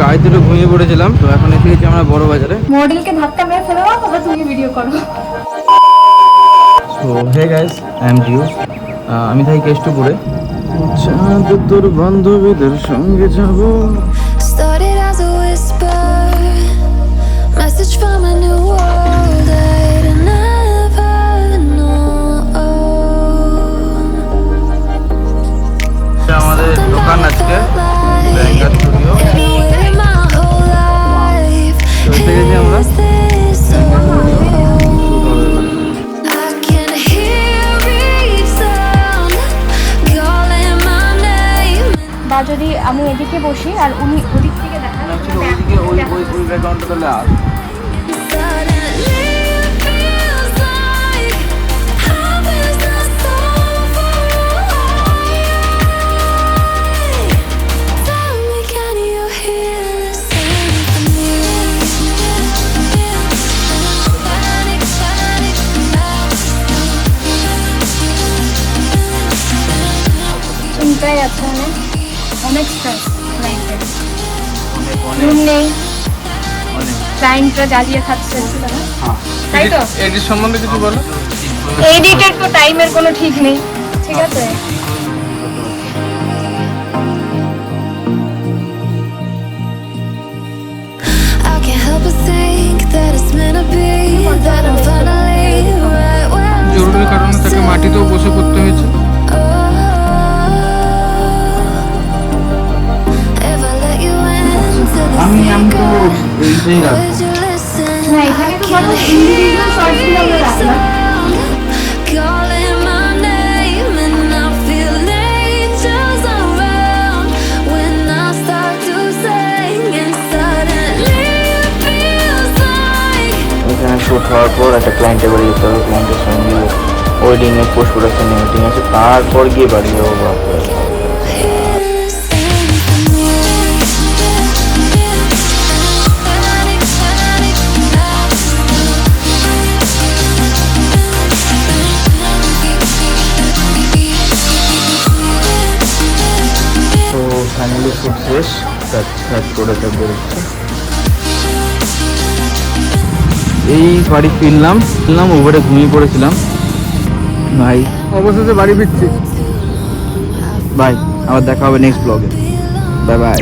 রায় দুটো ঘুমিয়ে পড়েছিলাম, তো এখন এসে গেছি আমরা বড় বাজারে। মডেলকে ধাক্কা মেরে ফেলো না, তবে তুমি ভিডিও করো। So hey guys, I am Jio. আমি থাকি কেষ্টপুরে। চাঁদ তোর বান্ধবীদের সঙ্গে যাব। Started as a whisper, message from a new world I'd never known. আমাদের দোকান আজকে লেহেঙ্গা স্টুডিও। তো এসে গেছি আমরা। বা যদি আমি এদিকে বসি আর উনি ওদিক থেকে দেখান, ওইদিকে ওই ব্যাকগ্রাউন্ডটা তাহলে আস। চিন্তায় আছে অনেক অনেক স্ট্রেস ক্লায়েন্টের, ঘুম নেই, ক্লায়েন্টরা জ্বালিয়ে খাচ্ছে, তাই তো? এডিট সম্বন্ধে কিছু বলো। এডিটের তো টাইমের কোনো ঠিক নেই, ঠিক আছে? I can't help but think that it's meant to be, that I'm finally right where I'm জরুরি কারণে তাকে মাটিতেও বসে পড়তে হয়েছে। If I let you into the আমি তো এইটাই রাখবো। would you listen? না, এখানে তো বড় ইন্ডিভিজুয়াল শর্টসগুলো আমরা রাখলাম। Calling my name and I feel angels around when I start to sing and suddenly it feels like এখানে শুট হওয়ার পর একটা ক্লায়েন্টে বাড়ি যেতে হবে, ক্লায়েন্টের সঙ্গে ওয়েডিংয়ে পোস্ট প্রোডাকশন মিটিং আছে, তারপর গিয়ে বাড়ি যাবো। তো ফাইনালি শুট শেষ, কাজ করে তা বেরোচ্ছে। এই বাড়ি ফিরলাম, ওভারে ঘুমিয়ে পড়েছিলাম ভাই। অবশেষে বাড়ি ফিরছি। বাই, আবার দেখা হবে নেক্সট ব্লগে। Bye bye.